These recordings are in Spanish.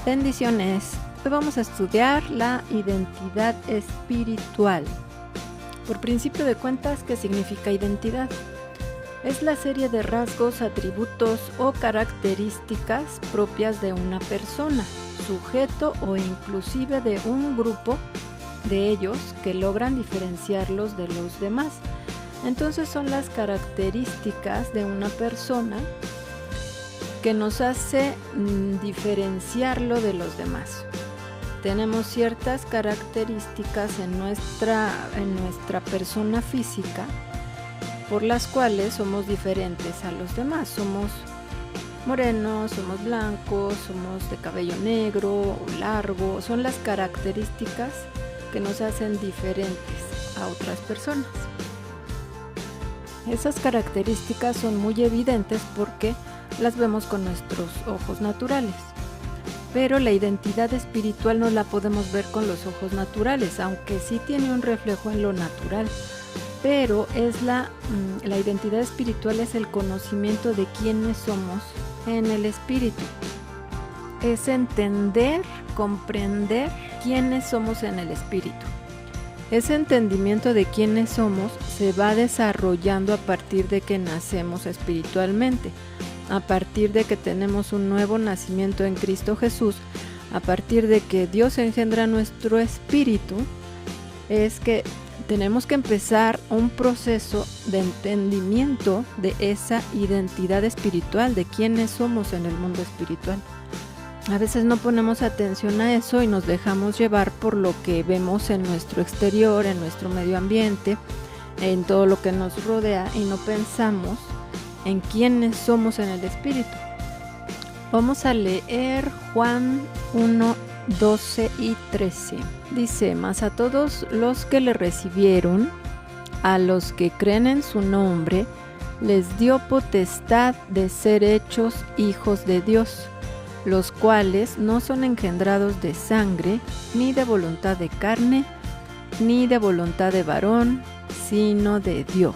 Bendiciones. Hoy vamos a estudiar la identidad espiritual. Por principio de cuentas, ¿qué significa identidad? Es la serie de rasgos, atributos o características propias de una persona, sujeto o inclusive de un grupo de ellos que logran diferenciarlos de los demás. Entonces son las características de una persona que nos hace diferenciarlo de los demás. Tenemos ciertas características en nuestra persona física por las cuales somos diferentes a los demás. Somos morenos, somos blancos, somos de cabello negro o largo. Son las características que nos hacen diferentes a otras personas. Esas características son muy evidentes porque las vemos con nuestros ojos naturales. Pero la identidad espiritual no la podemos ver con los ojos naturales, aunque sí tiene un reflejo en lo natural. Pero la identidad espiritual es el conocimiento de quiénes somos en el espíritu. Es entender, comprender quiénes somos en el espíritu. Ese entendimiento de quiénes somos se va desarrollando a partir de que nacemos espiritualmente, a partir de que tenemos un nuevo nacimiento en Cristo Jesús, a partir de que Dios engendra nuestro espíritu. Es que tenemos que empezar un proceso de entendimiento de esa identidad espiritual, de quiénes somos en el mundo espiritual. A veces no ponemos atención a eso y nos dejamos llevar por lo que vemos en nuestro exterior, en nuestro medio ambiente, en todo lo que nos rodea, y no pensamos en quiénes somos en el espíritu. Vamos a leer Juan 1, 12 y 13. Dice: mas a todos los que le recibieron, a los que creen en su nombre, les dio potestad de ser hechos hijos de Dios, los cuales no son engendrados de sangre, ni de voluntad de carne, ni de voluntad de varón, sino de Dios.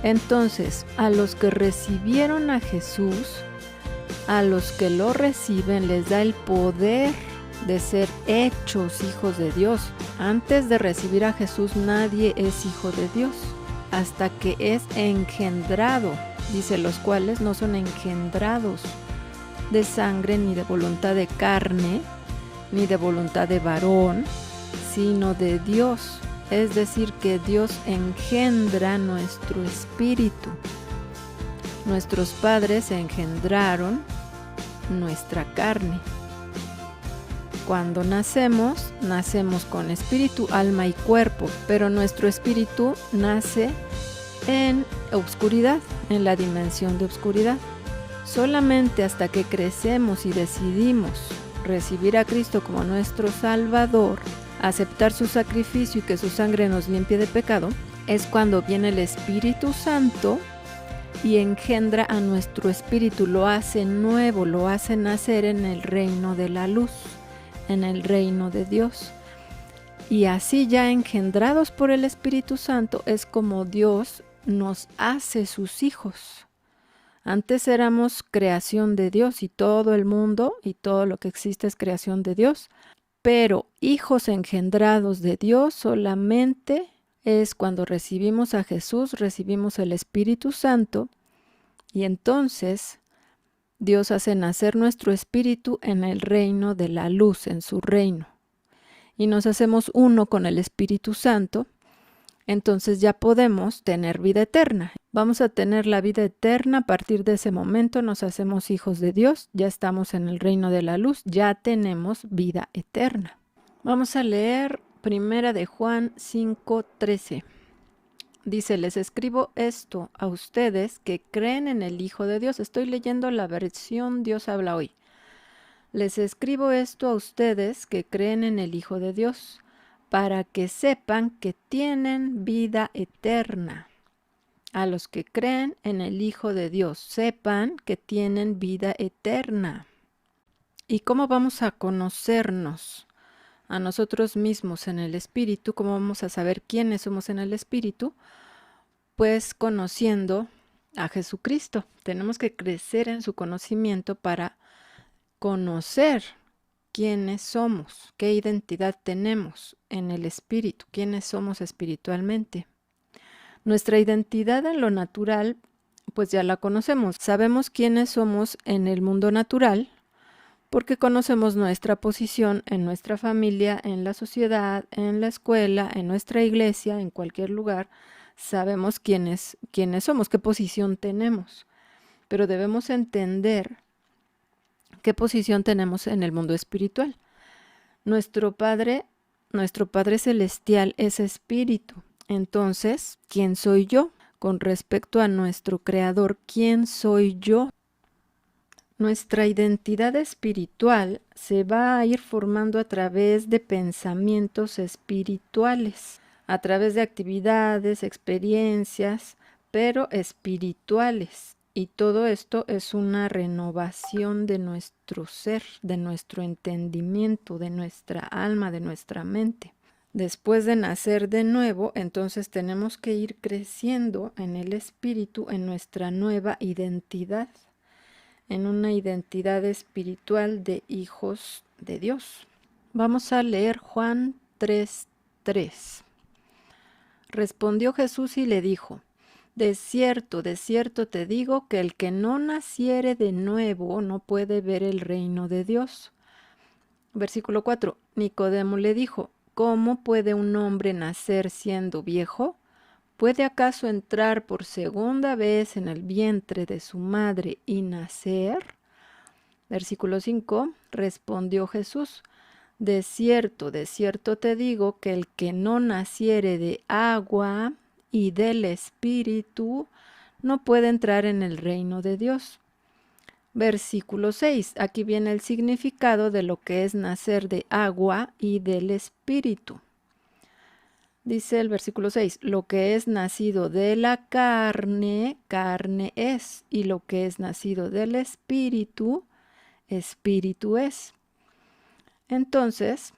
Entonces, a los que recibieron a Jesús, a los que lo reciben, les da el poder de ser hechos hijos de Dios. Antes de recibir a Jesús, nadie es hijo de Dios, hasta que es engendrado. Dice, los cuales no son engendrados de sangre, ni de voluntad de carne, ni de voluntad de varón, sino de Dios. Es decir, que Dios engendra nuestro espíritu. Nuestros padres engendraron nuestra carne. Cuando nacemos con espíritu, alma y cuerpo, pero nuestro espíritu nace en obscuridad, en la dimensión de obscuridad. Solamente hasta que crecemos y decidimos recibir a Cristo como nuestro Salvador, aceptar su sacrificio y que su sangre nos limpie de pecado, es cuando viene el Espíritu Santo y engendra a nuestro espíritu, lo hace nuevo, lo hace nacer en el reino de la luz, en el reino de Dios. Y así, ya engendrados por el Espíritu Santo, es como Dios nos hace sus hijos. Antes éramos creación de Dios, y todo el mundo y todo lo que existe es creación de Dios. Pero hijos engendrados de Dios solamente es cuando recibimos a Jesús, recibimos el Espíritu Santo, y entonces Dios hace nacer nuestro espíritu en el reino de la luz, en su reino. Y nos hacemos uno con el Espíritu Santo. Entonces ya podemos tener vida eterna. Vamos a tener la vida eterna a partir de ese momento. Nos hacemos hijos de Dios, ya estamos en el reino de la luz, ya tenemos vida eterna. Vamos a leer 1 de Juan 5:13. Dice: les escribo esto a ustedes que creen en el Hijo de Dios. Estoy leyendo la versión Dios habla hoy. Les escribo esto a ustedes que creen en el Hijo de Dios, para que sepan que tienen vida eterna. A los que creen en el Hijo de Dios, sepan que tienen vida eterna. ¿Y cómo vamos a conocernos a nosotros mismos en el Espíritu? ¿Cómo vamos a saber quiénes somos en el Espíritu? Pues conociendo a Jesucristo. Tenemos que crecer en su conocimiento para conocer quiénes somos, qué identidad tenemos en el espíritu, quiénes somos espiritualmente. Nuestra identidad en lo natural, pues ya la conocemos. Sabemos quiénes somos en el mundo natural porque conocemos nuestra posición en nuestra familia, en la sociedad, en la escuela, en nuestra iglesia, en cualquier lugar. Sabemos quiénes somos, qué posición tenemos. Pero debemos entender qué posición tenemos en el mundo espiritual. Nuestro Padre Celestial es espíritu. Entonces, ¿quién soy yo? Con respecto a nuestro Creador, ¿quién soy yo? Nuestra identidad espiritual se va a ir formando a través de pensamientos espirituales, a través de actividades, experiencias, pero espirituales. Y todo esto es una renovación de nuestro ser, de nuestro entendimiento, de nuestra alma, de nuestra mente. Después de nacer de nuevo, entonces tenemos que ir creciendo en el espíritu, en nuestra nueva identidad, en una identidad espiritual de hijos de Dios. Vamos a leer Juan 3:3. Respondió Jesús y le dijo: de cierto te digo que el que no naciere de nuevo no puede ver el reino de Dios. Versículo 4. Nicodemo le dijo: ¿cómo puede un hombre nacer siendo viejo? ¿Puede acaso entrar por segunda vez en el vientre de su madre y nacer? Versículo 5. Respondió Jesús: de cierto te digo que el que no naciere de agua y del Espíritu no puede entrar en el reino de Dios. Versículo 6. Aquí viene el significado de lo que es nacer de agua y del Espíritu. Dice el versículo 6, lo que es nacido de la carne, carne es, y lo que es nacido del Espíritu, Espíritu es. Entonces,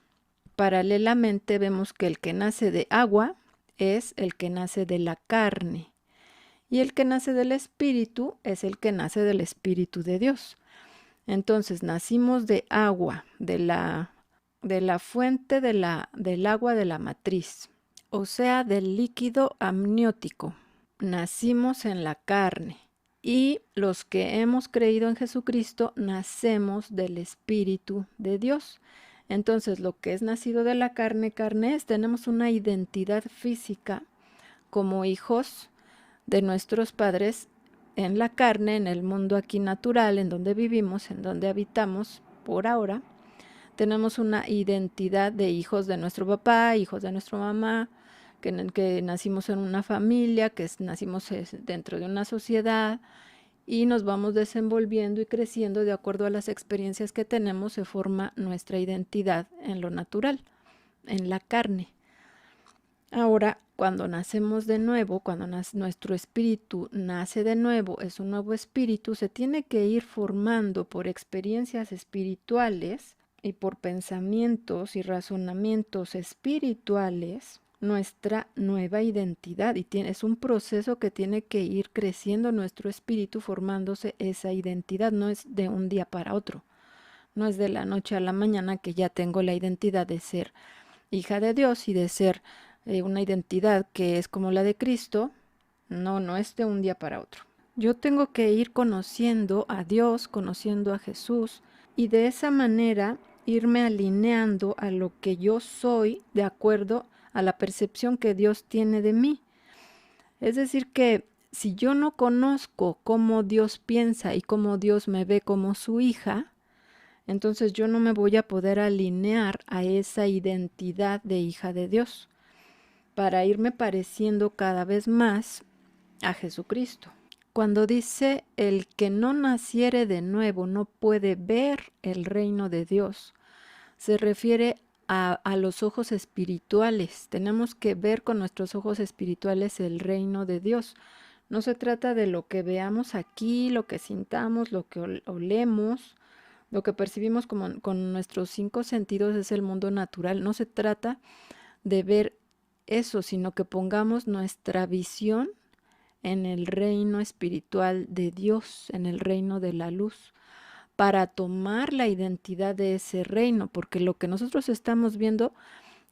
paralelamente vemos que el que nace de agua es el que nace de la carne, y el que nace del Espíritu es el que nace del Espíritu de Dios. Entonces, nacimos de agua, de la fuente del agua de la matriz, o sea, del líquido amniótico. Nacimos en la carne, y los que hemos creído en Jesucristo nacemos del Espíritu de Dios. Entonces, lo que es nacido de la carne, carne es. Tenemos una identidad física como hijos de nuestros padres en la carne, en el mundo aquí natural, en donde vivimos, en donde habitamos por ahora. Tenemos una identidad de hijos de nuestro papá, hijos de nuestra mamá, que nacimos en una familia, que nacimos dentro de una sociedad, y nos vamos desenvolviendo y creciendo de acuerdo a las experiencias que tenemos. Se forma nuestra identidad en lo natural, en la carne. Ahora, cuando nacemos de nuevo, cuando nuestro espíritu nace de nuevo, es un nuevo espíritu, se tiene que ir formando por experiencias espirituales y por pensamientos y razonamientos espirituales nuestra nueva identidad, y es un proceso que tiene que ir creciendo nuestro espíritu, formándose esa identidad. No es de un día para otro, no es de la noche a la mañana que ya tengo la identidad de ser hija de Dios y de ser una identidad que es como la de Cristo. No es de un día para otro. Yo tengo que ir conociendo a Dios, conociendo a Jesús, y de esa manera irme alineando a lo que yo soy de acuerdo a la percepción que Dios tiene de mí. Es decir, que si yo no conozco cómo Dios piensa y cómo Dios me ve como su hija, entonces yo no me voy a poder alinear a esa identidad de hija de Dios para irme pareciendo cada vez más a Jesucristo. Cuando dice el que no naciere de nuevo no puede ver el reino de Dios, se refiere a los ojos espirituales. Tenemos que ver con nuestros ojos espirituales el reino de Dios. No se trata de lo que veamos aquí, lo que sintamos, lo que olemos, lo que percibimos con nuestros 5 sentidos, es el mundo natural. No se trata de ver eso, sino que pongamos nuestra visión en el reino espiritual de Dios, en el reino de la luz, para tomar la identidad de ese reino, porque lo que nosotros estamos viendo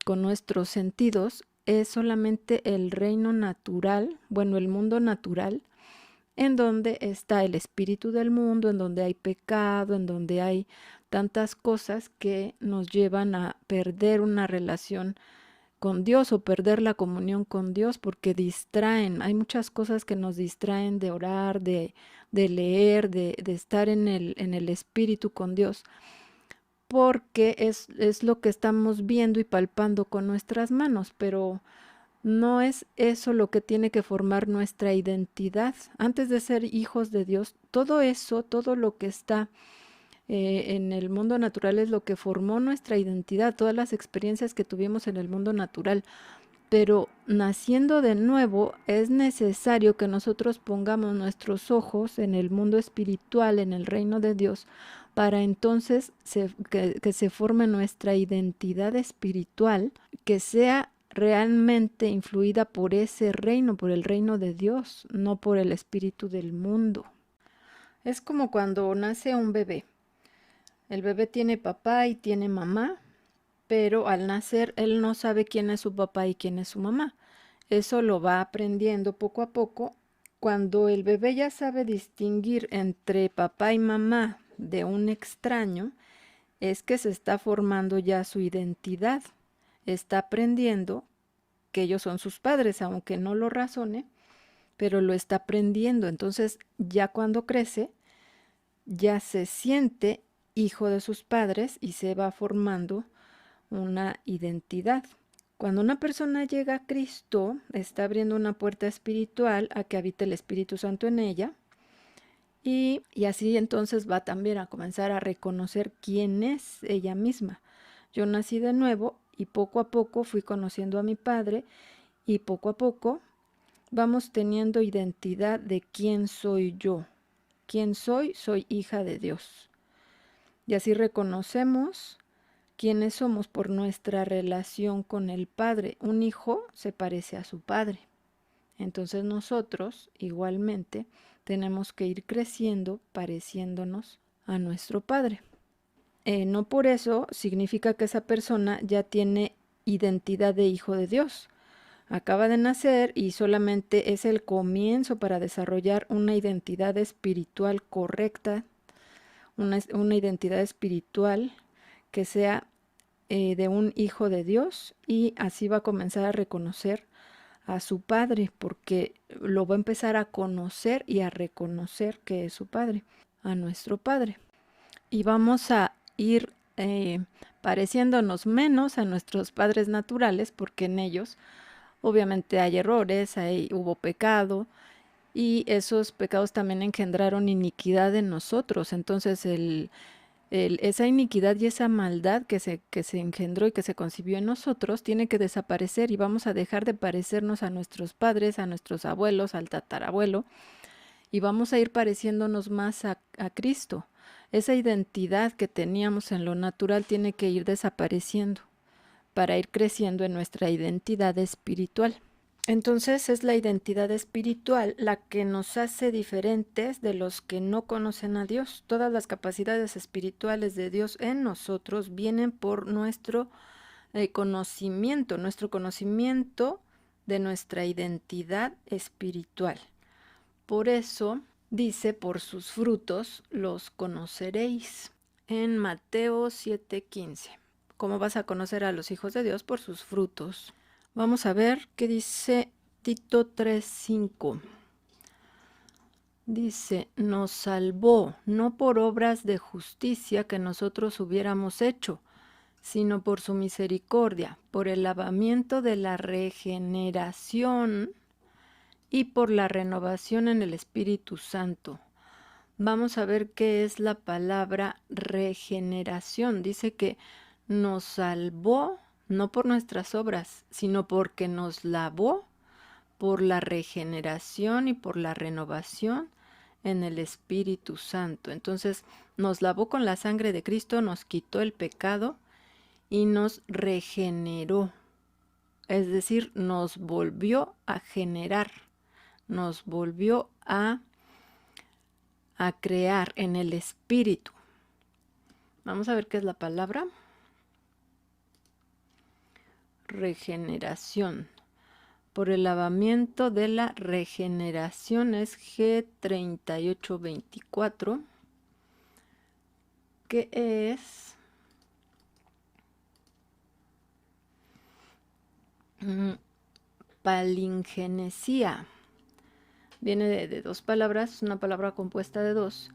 con nuestros sentidos es solamente el reino natural, bueno, el mundo natural, en donde está el espíritu del mundo, en donde hay pecado, en donde hay tantas cosas que nos llevan a perder una relación con Dios o perder la comunión con Dios porque distraen. Hay muchas cosas que nos distraen de orar, de leer, de estar en el espíritu con Dios, porque es lo que estamos viendo y palpando con nuestras manos, pero no es eso lo que tiene que formar nuestra identidad. Antes de ser hijos de Dios, todo eso, todo lo que está en el mundo natural es lo que formó nuestra identidad, todas las experiencias que tuvimos en el mundo natural. Pero naciendo de nuevo es necesario que nosotros pongamos nuestros ojos en el mundo espiritual, en el reino de Dios, para entonces que se forme nuestra identidad espiritual, que sea realmente influida por ese reino, por el reino de Dios, no por el espíritu del mundo. Es como cuando nace un bebé. El bebé tiene papá y tiene mamá, pero al nacer él no sabe quién es su papá y quién es su mamá. Eso lo va aprendiendo poco a poco. Cuando el bebé ya sabe distinguir entre papá y mamá de un extraño, es que se está formando ya su identidad. Está aprendiendo que ellos son sus padres, aunque no lo razone, pero lo está aprendiendo. Entonces, ya cuando crece, ya se siente hijo de sus padres y se va formando una identidad. Cuando una persona llega a Cristo, está abriendo una puerta espiritual a que habite el Espíritu Santo en ella y así entonces va también a comenzar a reconocer quién es ella misma. Yo nací de nuevo y poco a poco fui conociendo a mi Padre y poco a poco vamos teniendo identidad de quién soy yo. ¿Quién soy? Soy hija de Dios. Y así reconocemos quiénes somos por nuestra relación con el Padre. Un hijo se parece a su padre. Entonces nosotros, igualmente, tenemos que ir creciendo pareciéndonos a nuestro Padre. No por eso significa que esa persona ya tiene identidad de hijo de Dios. Acaba de nacer y solamente es el comienzo para desarrollar una identidad espiritual correcta, una identidad espiritual que sea de un hijo de Dios, y así va a comenzar a reconocer a su Padre, porque lo va a empezar a conocer y a reconocer que es su Padre, a nuestro Padre. Y vamos a ir pareciéndonos menos a nuestros padres naturales, porque en ellos obviamente hay errores, hubo pecado, y esos pecados también engendraron iniquidad en nosotros. Entonces esa iniquidad y esa maldad que se engendró y que se concibió en nosotros tiene que desaparecer, y vamos a dejar de parecernos a nuestros padres, a nuestros abuelos, al tatarabuelo, y vamos a ir pareciéndonos más a Cristo. Esa identidad que teníamos en lo natural tiene que ir desapareciendo para ir creciendo en nuestra identidad espiritual. Entonces es la identidad espiritual la que nos hace diferentes de los que no conocen a Dios. Todas las capacidades espirituales de Dios en nosotros vienen por nuestro conocimiento de nuestra identidad espiritual. Por eso dice, por sus frutos los conoceréis, en Mateo 7:15. ¿Cómo vas a conocer a los hijos de Dios? Por sus frutos. Vamos a ver qué dice Tito 3:5. Dice, nos salvó, no por obras de justicia que nosotros hubiéramos hecho, sino por su misericordia, por el lavamiento de la regeneración y por la renovación en el Espíritu Santo. Vamos a ver qué es la palabra regeneración. Dice que nos salvó no por nuestras obras, sino porque nos lavó por la regeneración y por la renovación en el Espíritu Santo. Entonces nos lavó con la sangre de Cristo, nos quitó el pecado y nos regeneró. Es decir, nos volvió a generar, nos volvió a crear en el Espíritu. Vamos a ver qué es la palabra. Regeneración. Por el lavamiento de la regeneración es G3824, que es palingenesia. Viene de dos palabras, es una palabra compuesta de dos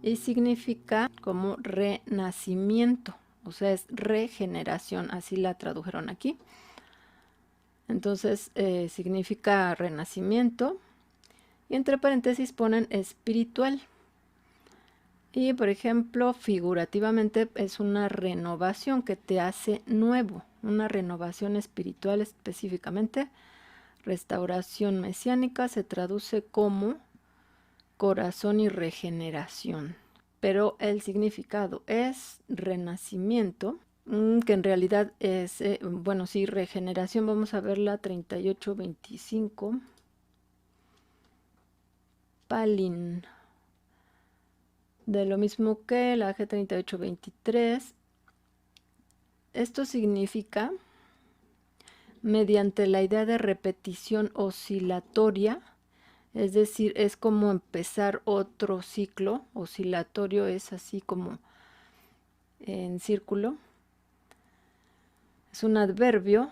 y significa como renacimiento, o sea, es regeneración, así la tradujeron aquí. Entonces significa renacimiento y entre paréntesis ponen espiritual. Y por ejemplo, figurativamente es una renovación que te hace nuevo, una renovación espiritual específicamente. Restauración mesiánica se traduce como corazón y regeneración, pero el significado es renacimiento, que en realidad es, bueno, sí, regeneración. Vamos a ver la 3825. Palin. De lo mismo que la G3823. Esto significa mediante la idea de repetición oscilatoria, es decir, es como empezar otro ciclo. Oscilatorio es así como en círculo. Es un adverbio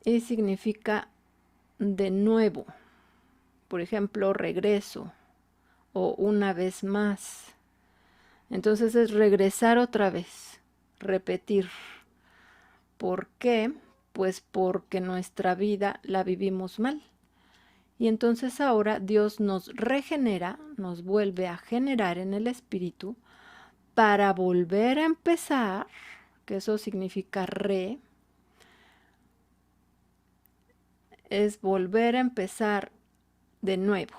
y significa de nuevo. Por ejemplo, regreso o una vez más. Entonces es regresar otra vez, repetir. ¿Por qué? Pues porque nuestra vida la vivimos mal. Y entonces ahora Dios nos regenera, nos vuelve a generar en el espíritu para volver a empezar, que eso significa es volver a empezar de nuevo.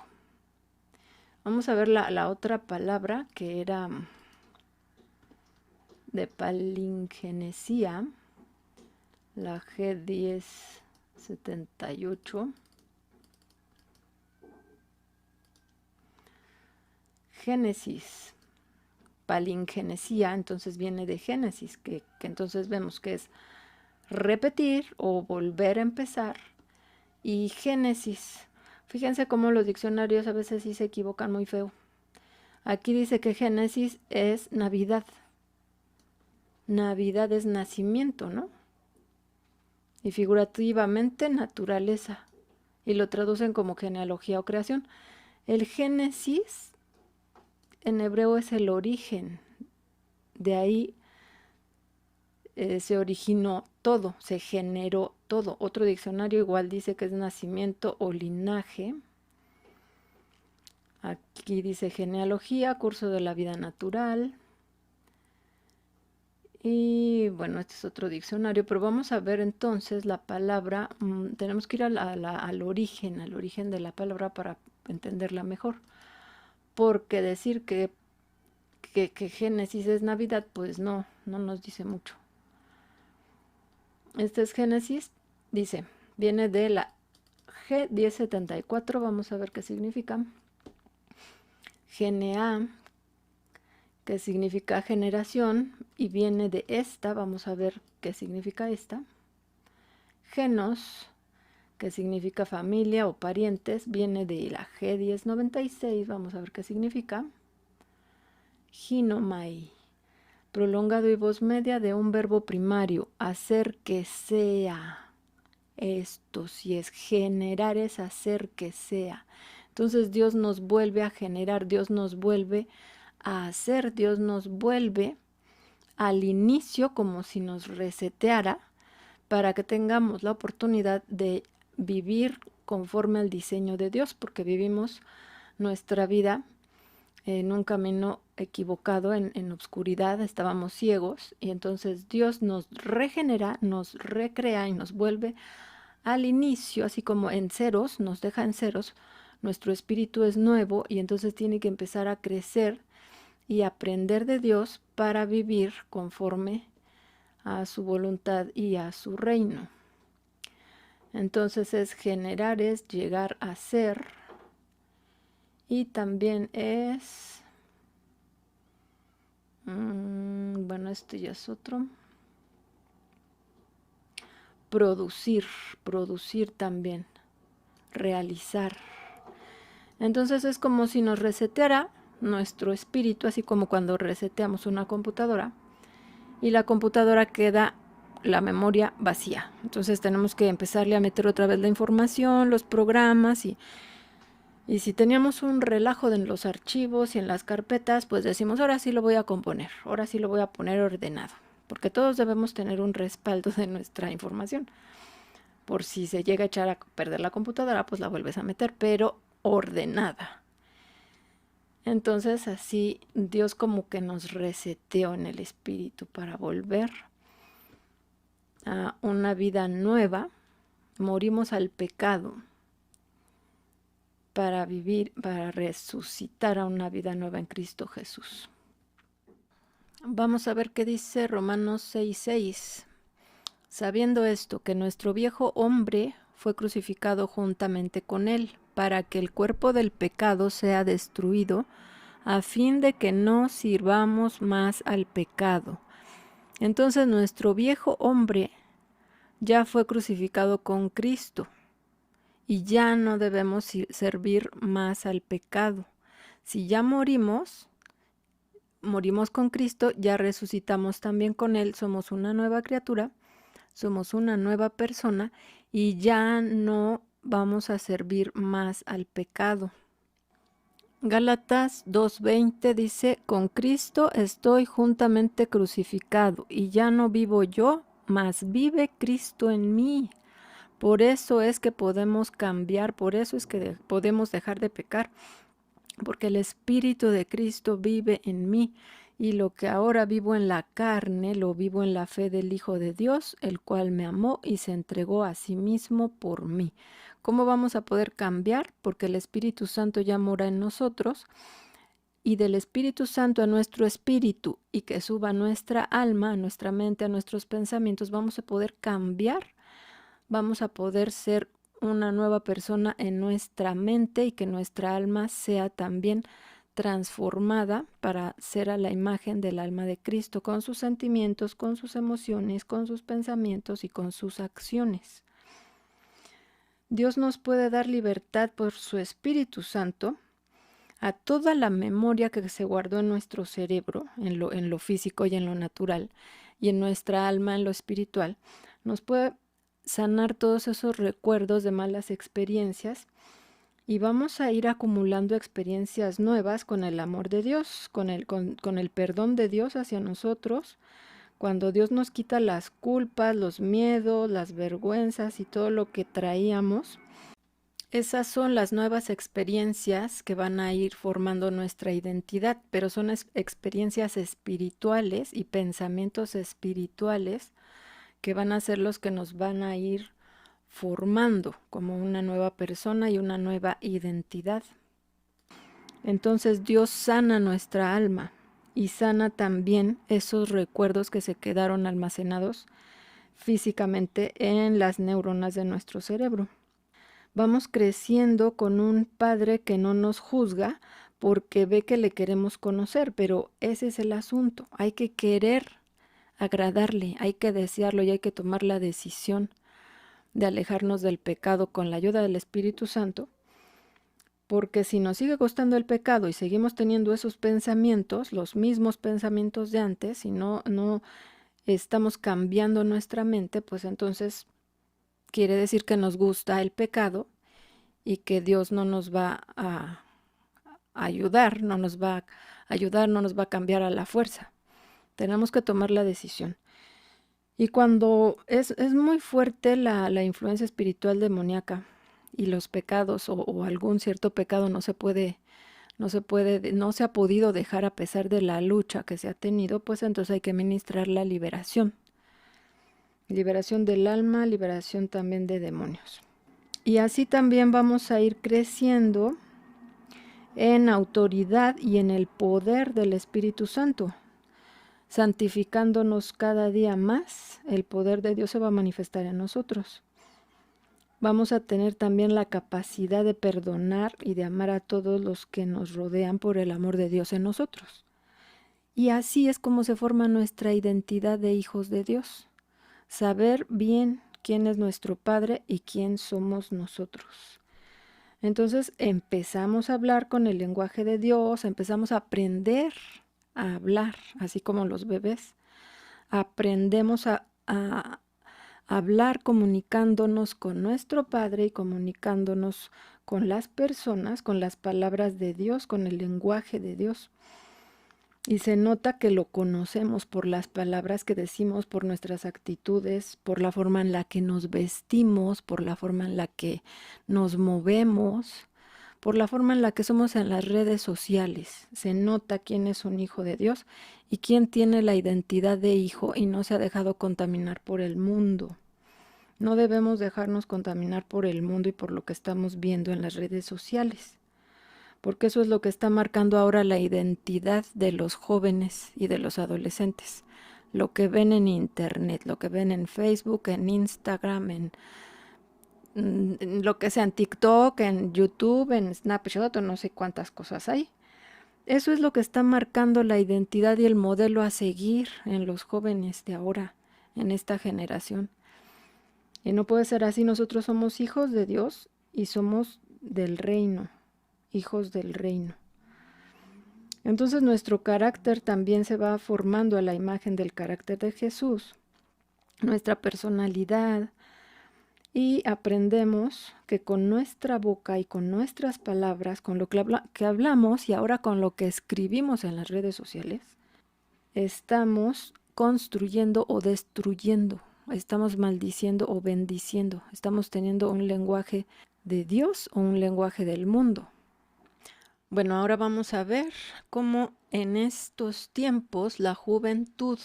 Vamos a ver la otra palabra que era de palingenesia, la G1078. Génesis, palingenesia, entonces viene de Génesis, que entonces vemos que es repetir o volver a empezar. Y Génesis, fíjense cómo los diccionarios a veces sí se equivocan muy feo. Aquí dice que Génesis es Navidad. Navidad es nacimiento, ¿no? Y figurativamente naturaleza. Y lo traducen como genealogía o creación. El Génesis en hebreo es el origen. De ahí se originó todo, se generó todo. Otro diccionario igual dice que es nacimiento o linaje. Aquí dice genealogía, curso de la vida natural. Y bueno, este es otro diccionario, pero vamos a ver entonces la palabra. Tenemos que ir al origen de la palabra para entenderla mejor. Porque decir que Génesis es Navidad, pues no nos dice mucho. Este es Génesis, dice, viene de la G1074, vamos a ver qué significa. Genea, que significa generación, y viene de esta, vamos a ver qué significa esta. Genos, que significa familia o parientes, viene de la G1096, vamos a ver qué significa. Ginomai, prolongado y voz media de un verbo primario, hacer que sea. Esto si es generar, es hacer que sea. Entonces Dios nos vuelve a generar, Dios nos vuelve a hacer, Dios nos vuelve al inicio como si nos reseteara para que tengamos la oportunidad de vivir conforme al diseño de Dios, porque vivimos nuestra vida en un camino equivocado, en obscuridad, estábamos ciegos, y entonces Dios nos regenera, nos recrea y nos vuelve al inicio, así como en ceros, nos deja en ceros. Nuestro espíritu es nuevo y entonces tiene que empezar a crecer y aprender de Dios para vivir conforme a su voluntad y a su reino. Entonces es generar, es llegar a ser, y también es Bueno, este ya es otro. Producir también, realizar. Entonces es como si nos reseteara nuestro espíritu, así como cuando reseteamos una computadora y la computadora queda la memoria vacía. Entonces tenemos que empezarle a meter otra vez la información, los programas y si teníamos un relajo en los archivos y en las carpetas, pues decimos, ahora sí lo voy a componer, ahora sí lo voy a poner ordenado, porque todos debemos tener un respaldo de nuestra información. Por si se llega a echar a perder la computadora, pues la vuelves a meter, pero ordenada. Entonces así Dios como que nos reseteó en el espíritu para volver a una vida nueva. Morimos al pecado para vivir, para resucitar a una vida nueva en Cristo Jesús. Vamos a ver qué dice Romanos 6:6. Sabiendo esto, que nuestro viejo hombre fue crucificado juntamente con él, para que el cuerpo del pecado sea destruido, a fin de que no sirvamos más al pecado. Entonces nuestro viejo hombre ya fue crucificado con Cristo y ya no debemos servir más al pecado. Si ya morimos con Cristo, ya resucitamos también con Él, somos una nueva criatura, somos una nueva persona y ya no vamos a servir más al pecado. Gálatas 2:20 dice, con Cristo estoy juntamente crucificado y ya no vivo yo, mas vive Cristo en mí. Por eso es que podemos cambiar, por eso es que podemos dejar de pecar, porque el Espíritu de Cristo vive en mí y lo que ahora vivo en la carne, lo vivo en la fe del Hijo de Dios, el cual me amó y se entregó a sí mismo por mí. ¿Cómo vamos a poder cambiar? Porque el Espíritu Santo ya mora en nosotros y del Espíritu Santo a nuestro espíritu y que suba a nuestra alma, a nuestra mente, a nuestros pensamientos, vamos a poder cambiar, vamos a poder ser una nueva persona en nuestra mente y que nuestra alma sea también transformada para ser a la imagen del alma de Cristo, con sus sentimientos, con sus emociones, con sus pensamientos y con sus acciones. Dios nos puede dar libertad por su Espíritu Santo a toda la memoria que se guardó en nuestro cerebro, en lo físico y en lo natural, y en nuestra alma, en lo espiritual. Nos puede sanar todos esos recuerdos de malas experiencias y vamos a ir acumulando experiencias nuevas con el amor de Dios, con el perdón de Dios hacia nosotros. Cuando Dios nos quita las culpas, los miedos, las vergüenzas y todo lo que traíamos, esas son las nuevas experiencias que van a ir formando nuestra identidad, pero son experiencias espirituales y pensamientos espirituales que van a ser los que nos van a ir formando como una nueva persona y una nueva identidad. Entonces Dios sana nuestra alma y sana también esos recuerdos que se quedaron almacenados físicamente en las neuronas de nuestro cerebro. Vamos creciendo con un Padre que no nos juzga porque ve que le queremos conocer, pero ese es el asunto. Hay que querer agradarle, hay que desearlo y hay que tomar la decisión de alejarnos del pecado con la ayuda del Espíritu Santo, porque si nos sigue gustando el pecado y seguimos teniendo esos pensamientos, los mismos pensamientos de antes, y no estamos cambiando nuestra mente, pues entonces quiere decir que nos gusta el pecado y que Dios no nos va a ayudar, no nos va a cambiar a la fuerza. Tenemos que tomar la decisión. Y cuando es muy fuerte la influencia espiritual demoníaca y los pecados o algún cierto pecado no se ha podido dejar a pesar de la lucha que se ha tenido, pues entonces hay que ministrar la liberación. Liberación del alma, liberación también de demonios. Y así también vamos a ir creciendo en autoridad y en el poder del Espíritu Santo. Santificándonos cada día más, el poder de Dios se va a manifestar en nosotros. Vamos a tener también la capacidad de perdonar y de amar a todos los que nos rodean por el amor de Dios en nosotros. Y así es como se forma nuestra identidad de hijos de Dios. Saber bien quién es nuestro Padre y quién somos nosotros. Entonces empezamos a hablar con el lenguaje de Dios, empezamos a aprender a hablar, así como los bebés. Aprendemos a hablar comunicándonos con nuestro Padre y comunicándonos con las personas, con las palabras de Dios, con el lenguaje de Dios. Y se nota que lo conocemos por las palabras que decimos, por nuestras actitudes, por la forma en la que nos vestimos, por la forma en la que nos movemos, por la forma en la que somos en las redes sociales. Se nota quién es un hijo de Dios y quién tiene la identidad de hijo y no se ha dejado contaminar por el mundo. No debemos dejarnos contaminar por el mundo y por lo que estamos viendo en las redes sociales, porque eso es lo que está marcando ahora la identidad de los jóvenes y de los adolescentes. Lo que ven en internet, lo que ven en Facebook, en Instagram, en lo que sea, en TikTok, en YouTube, en Snapchat o no sé cuántas cosas hay. Eso es lo que está marcando la identidad y el modelo a seguir en los jóvenes de ahora, en esta generación. Y no puede ser así. Nosotros somos hijos de Dios y somos del reino, hijos del reino. Entonces nuestro carácter también se va formando a la imagen del carácter de Jesús, nuestra personalidad, y aprendemos que con nuestra boca y con nuestras palabras, con lo que hablamos y ahora con lo que escribimos en las redes sociales, estamos construyendo o destruyendo, estamos maldiciendo o bendiciendo, estamos teniendo un lenguaje de Dios o un lenguaje del mundo. Bueno, ahora vamos a ver cómo en estos tiempos la juventud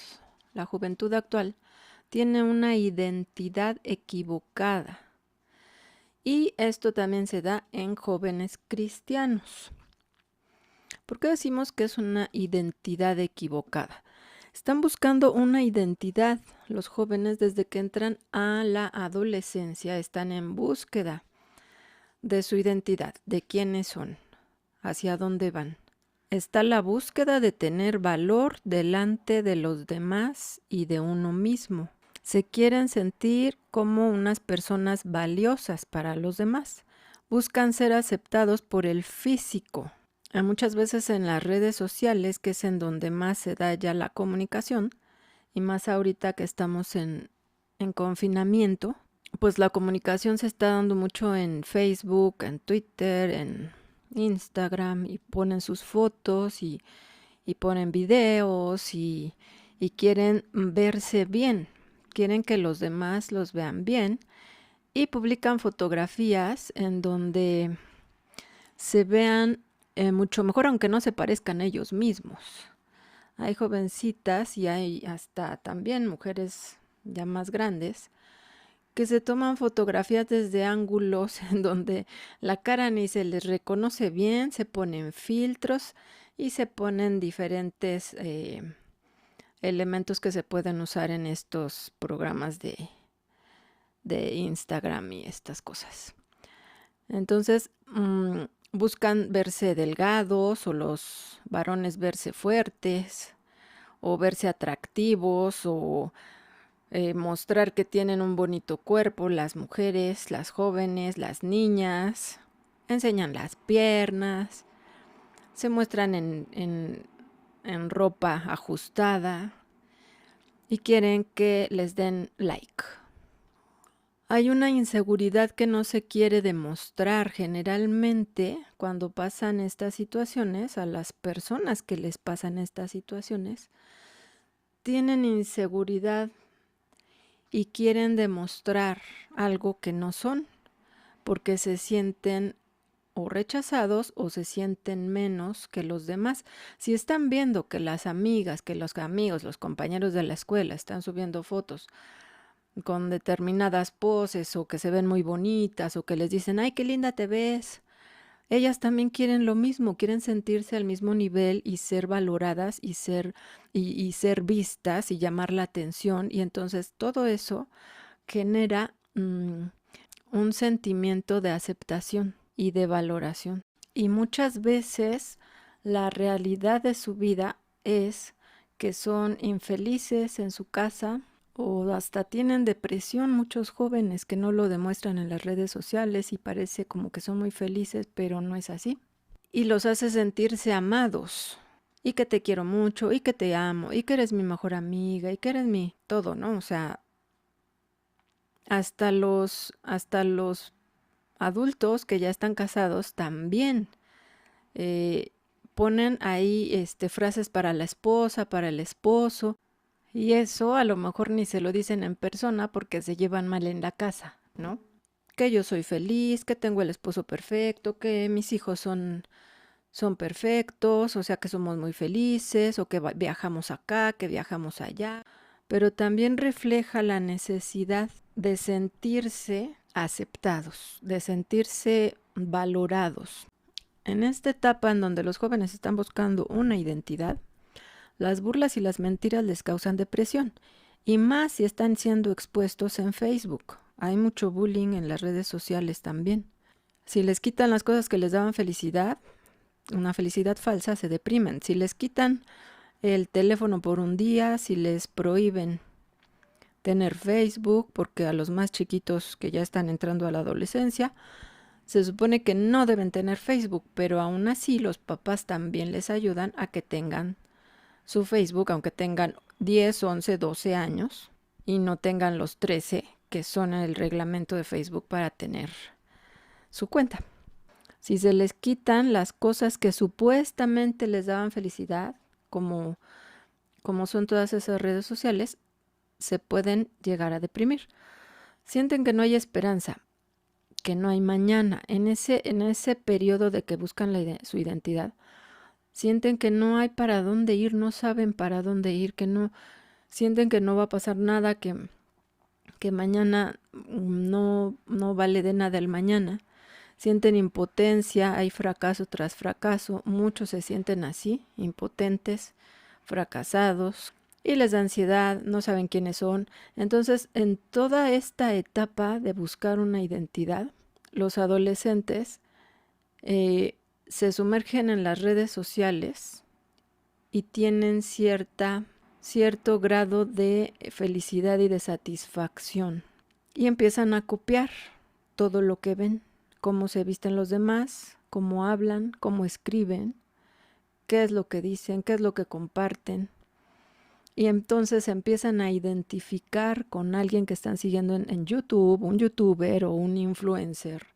actual, tiene una identidad equivocada. Y esto también se da en jóvenes cristianos. ¿Por qué decimos que es una identidad equivocada? Están buscando una identidad. Los jóvenes desde que entran a la adolescencia están en búsqueda de su identidad, de quiénes son, hacia dónde van. Está la búsqueda de tener valor delante de los demás y de uno mismo. Se quieren sentir como unas personas valiosas para los demás. Buscan ser aceptados por el físico. Muchas veces en las redes sociales, que es en donde más se da ya la comunicación, y más ahorita que estamos en confinamiento, pues la comunicación se está dando mucho en Facebook, en Twitter, en Instagram, y ponen sus fotos y ponen videos y quieren verse bien, quieren que los demás los vean bien y publican fotografías en donde se vean mucho mejor, aunque no se parezcan a ellos mismos. Hay jovencitas y hay hasta también mujeres ya más grandes que se toman fotografías desde ángulos en donde la cara ni se les reconoce bien, se ponen filtros y se ponen diferentes elementos que se pueden usar en estos programas de Instagram y estas cosas. Entonces buscan verse delgados o los varones verse fuertes o verse atractivos o mostrar que tienen un bonito cuerpo, las mujeres, las jóvenes, las niñas, enseñan las piernas, se muestran en ropa ajustada y quieren que les den like. Hay una inseguridad que no se quiere demostrar. Generalmente, cuando pasan estas situaciones, a las personas que les pasan estas situaciones, tienen inseguridad y quieren demostrar algo que no son, porque se sienten o rechazados o se sienten menos que los demás. Si están viendo que las amigas, que los amigos, los compañeros de la escuela están subiendo fotos con determinadas poses o que se ven muy bonitas o que les dicen, ay, qué linda te ves, ellas también quieren lo mismo, quieren sentirse al mismo nivel y ser valoradas y ser vistas y llamar la atención, y entonces todo eso genera un sentimiento de aceptación y de valoración. Y muchas veces la realidad de su vida es que son infelices en su casa o hasta tienen depresión, muchos jóvenes que no lo demuestran en las redes sociales y parece como que son muy felices, pero no es así. Y los hace sentirse amados y que te quiero mucho y que te amo y que eres mi mejor amiga y que eres mi todo, ¿no? O sea, hasta los adultos que ya están casados también eh, ponen ahí frases para la esposa, para el esposo, y eso a lo mejor ni se lo dicen en persona porque se llevan mal en la casa, ¿no? Que yo soy feliz, que tengo el esposo perfecto, que mis hijos son perfectos, o sea que somos muy felices, o que viajamos acá, que viajamos allá, pero también refleja la necesidad de sentirse aceptados, de sentirse valorados. En esta etapa en donde los jóvenes están buscando una identidad, las burlas y las mentiras les causan depresión, y más si están siendo expuestos en Facebook. Hay mucho bullying en las redes sociales también. Si les quitan las cosas que les daban felicidad, una felicidad falsa, se deprimen. Si les quitan el teléfono por un día, si les prohíben tener Facebook, porque a los más chiquitos que ya están entrando a la adolescencia, se supone que no deben tener Facebook, pero aún así los papás también les ayudan a que tengan su Facebook, aunque tengan 10, 11, 12 años y no tengan los 13, que son el reglamento de Facebook para tener su cuenta. Si se les quitan las cosas que supuestamente les daban felicidad, como son todas esas redes sociales, se pueden llegar a deprimir. Sienten que no hay esperanza, que no hay mañana. En ese periodo de que buscan su identidad, sienten que no hay para dónde ir, no saben para dónde ir, que no sienten que no va a pasar nada, que mañana no vale de nada el mañana. Sienten impotencia, hay fracaso tras fracaso, muchos se sienten así, impotentes, fracasados, y les da ansiedad, no saben quiénes son. Entonces, en toda esta etapa de buscar una identidad, los adolescentes se sumergen en las redes sociales y tienen cierto grado de felicidad y de satisfacción. Y empiezan a copiar todo lo que ven, cómo se visten los demás, cómo hablan, cómo escriben, qué es lo que dicen, qué es lo que comparten. Y entonces empiezan a identificar con alguien que están siguiendo en YouTube, un youtuber o un influencer.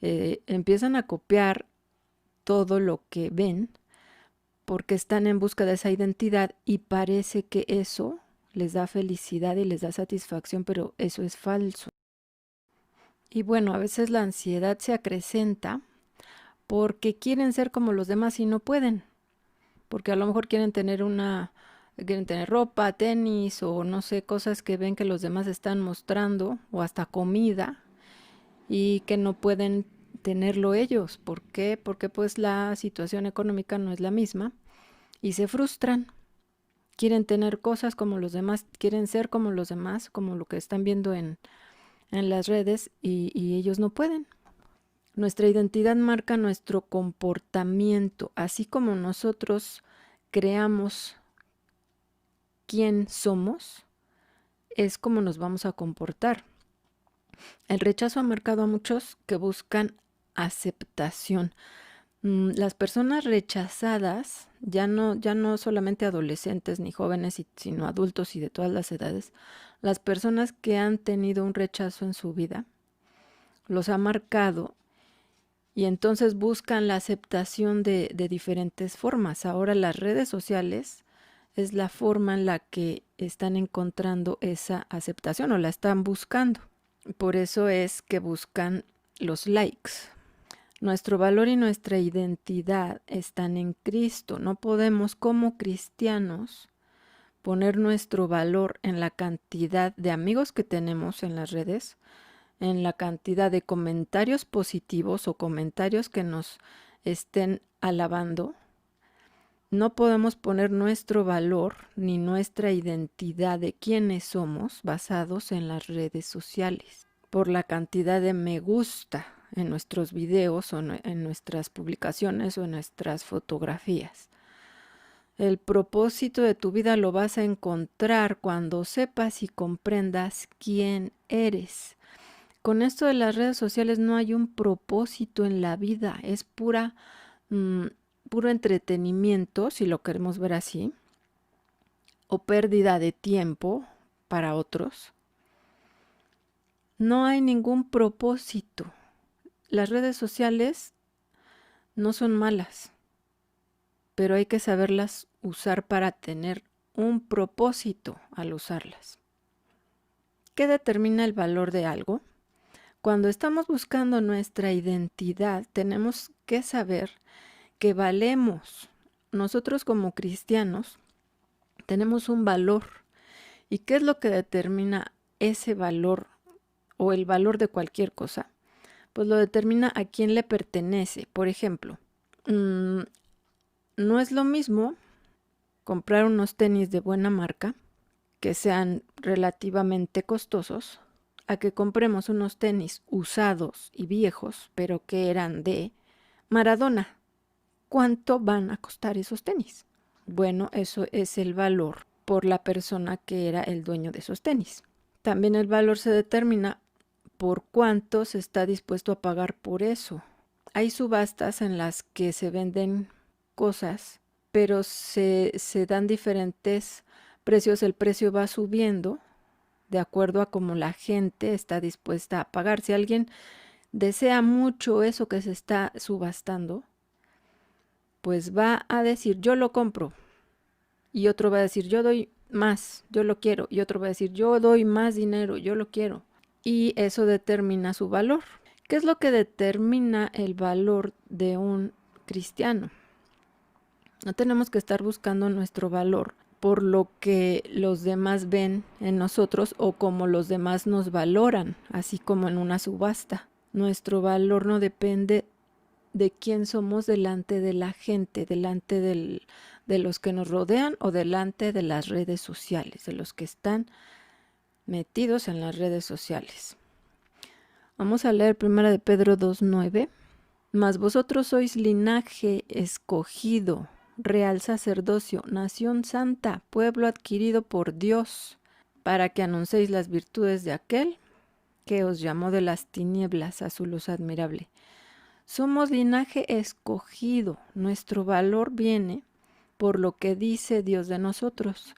Empiezan a copiar todo lo que ven porque están en busca de esa identidad y parece que eso les da felicidad y les da satisfacción, pero eso es falso. Y bueno, a veces la ansiedad se acrecenta porque quieren ser como los demás y no pueden, porque a lo mejor quieren tener ropa, tenis o no sé, cosas que ven que los demás están mostrando o hasta comida y que no pueden tenerlo ellos. ¿Por qué? Porque pues la situación económica no es la misma y se frustran. Quieren tener cosas como los demás, quieren ser como los demás, como lo que están viendo en las redes y ellos no pueden. Nuestra identidad marca nuestro comportamiento, así como nosotros creamos quién somos, es como nos vamos a comportar. El rechazo ha marcado a muchos que buscan aceptación. Las personas rechazadas, ya no solamente adolescentes ni jóvenes, sino adultos y de todas las edades, las personas que han tenido un rechazo en su vida, los ha marcado y entonces buscan la aceptación de diferentes formas. Ahora las redes sociales es la forma en la que están encontrando esa aceptación o la están buscando. Por eso es que buscan los likes. Nuestro valor y nuestra identidad están en Cristo. No podemos como cristianos poner nuestro valor en la cantidad de amigos que tenemos en las redes, en la cantidad de comentarios positivos o comentarios que nos estén alabando. No podemos poner nuestro valor ni nuestra identidad de quiénes somos basados en las redes sociales, por la cantidad de me gusta en nuestros videos o en nuestras publicaciones o en nuestras fotografías. El propósito de tu vida lo vas a encontrar cuando sepas y comprendas quién eres. Con esto de las redes sociales no hay un propósito en la vida, es puro entretenimiento, si lo queremos ver así, o pérdida de tiempo para otros. No hay ningún propósito. Las redes sociales no son malas, pero hay que saberlas usar para tener un propósito al usarlas. ¿Qué determina el valor de algo? Cuando estamos buscando nuestra identidad, tenemos que saber que valemos. Nosotros como cristianos tenemos un valor. ¿Y qué es lo que determina ese valor o el valor de cualquier cosa? Pues lo determina a quién le pertenece. Por ejemplo, no es lo mismo comprar unos tenis de buena marca que sean relativamente costosos a que compremos unos tenis usados y viejos, pero que eran de Maradona. ¿Cuánto van a costar esos tenis? Bueno, eso es el valor por la persona que era el dueño de esos tenis. También el valor se determina por cuánto se está dispuesto a pagar por eso. Hay subastas en las que se venden cosas, pero se dan diferentes precios. El precio va subiendo de acuerdo a cómo la gente está dispuesta a pagar. Si alguien desea mucho eso que se está subastando, pues va a decir, yo lo compro. Y otro va a decir, yo doy más, yo lo quiero. Y otro va a decir, yo doy más dinero, yo lo quiero. Y eso determina su valor. ¿Qué es lo que determina el valor de un cristiano? No tenemos que estar buscando nuestro valor por lo que los demás ven en nosotros o como los demás nos valoran, así como en una subasta. Nuestro valor no depende de quién somos delante de la gente, delante de los que nos rodean o delante de las redes sociales, de los que están metidos en las redes sociales. Vamos a leer 1 de Pedro 2:9. Mas vosotros sois linaje escogido, real sacerdocio, nación santa, pueblo adquirido por Dios, para que anunciéis las virtudes de aquel que os llamó de las tinieblas a su luz admirable. Somos linaje escogido. Nuestro valor viene por lo que dice Dios de nosotros.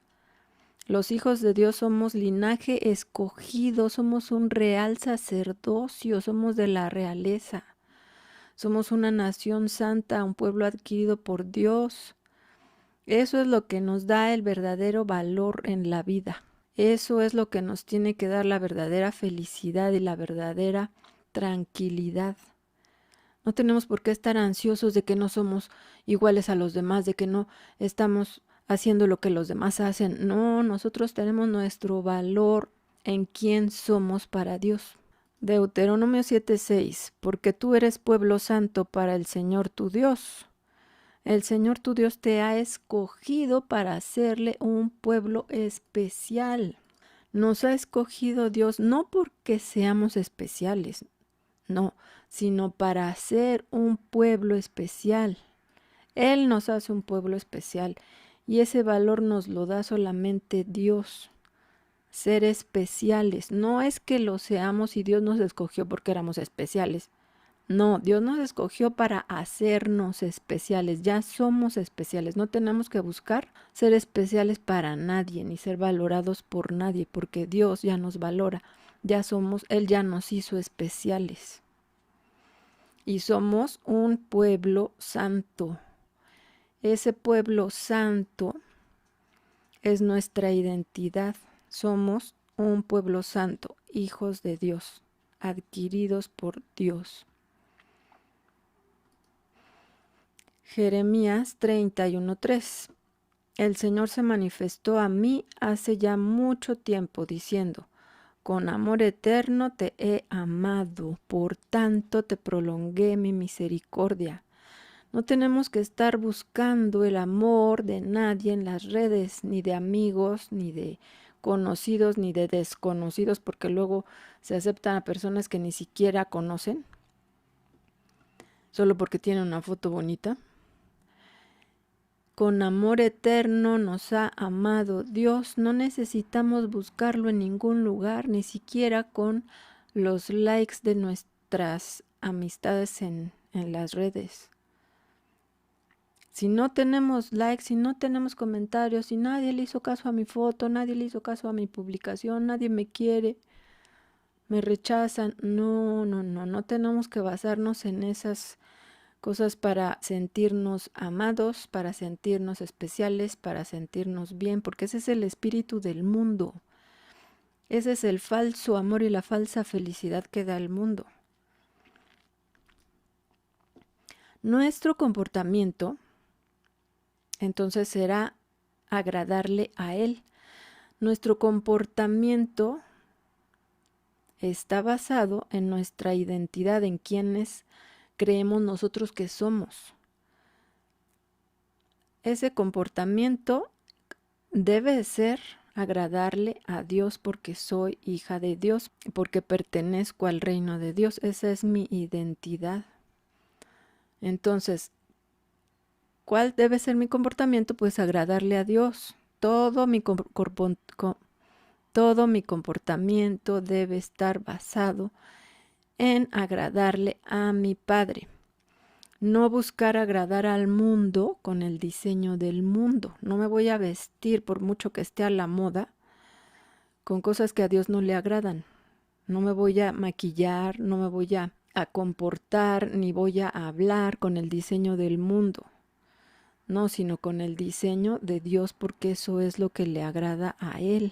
Los hijos de Dios somos linaje escogido, somos un real sacerdocio, somos de la realeza. Somos una nación santa, un pueblo adquirido por Dios. Eso es lo que nos da el verdadero valor en la vida. Eso es lo que nos tiene que dar la verdadera felicidad y la verdadera tranquilidad. No tenemos por qué estar ansiosos de que no somos iguales a los demás, de que no estamos haciendo lo que los demás hacen. No, nosotros tenemos nuestro valor en quién somos para Dios. Deuteronomio 7:6, porque tú eres pueblo santo para el Señor tu Dios. El Señor tu Dios te ha escogido para hacerle un pueblo especial. Nos ha escogido Dios no porque seamos especiales, no, sino para ser un pueblo especial. Él nos hace un pueblo especial y ese valor nos lo da solamente Dios. Ser especiales. No es que lo seamos y Dios nos escogió porque éramos especiales. No, Dios nos escogió para hacernos especiales. Ya somos especiales. No tenemos que buscar ser especiales para nadie ni ser valorados por nadie porque Dios ya nos valora. Ya somos, Él ya nos hizo especiales. Y somos un pueblo santo. Ese pueblo santo es nuestra identidad. Somos un pueblo santo, hijos de Dios, adquiridos por Dios. Jeremías 31:3. El Señor se manifestó a mí hace ya mucho tiempo, diciendo, con amor eterno te he amado, por tanto te prolongué mi misericordia. No tenemos que estar buscando el amor de nadie en las redes, ni de amigos, ni de conocidos, ni de desconocidos, porque luego se aceptan a personas que ni siquiera conocen, solo porque tienen una foto bonita. con amor eterno nos ha amado Dios. No necesitamos buscarlo en ningún lugar, ni siquiera con los likes de nuestras amistades en las redes. Si no tenemos likes, si no tenemos comentarios, si nadie le hizo caso a mi foto, nadie le hizo caso a mi publicación, nadie me quiere, me rechazan, no tenemos que basarnos en esas cosas para sentirnos amados, para sentirnos especiales, para sentirnos bien, porque ese es el espíritu del mundo. Ese es el falso amor y la falsa felicidad que da el mundo. Nuestro comportamiento, entonces, será agradarle a Él. Nuestro comportamiento está basado en nuestra identidad, en quienes creemos nosotros que somos. Ese comportamiento debe ser agradarle a Dios porque soy hija de Dios, porque pertenezco al reino de Dios. Esa es mi identidad. Entonces, ¿cuál debe ser mi comportamiento? Pues agradarle a Dios. Todo mi comportamiento debe estar basado en agradarle a mi Padre. No buscar agradar al mundo con el diseño del mundo. No me voy a vestir, por mucho que esté a la moda, con cosas que a Dios no le agradan. No me voy a maquillar, no me voy a comportar, ni voy a hablar con el diseño del mundo. No, sino con el diseño de Dios, porque eso es lo que le agrada a Él.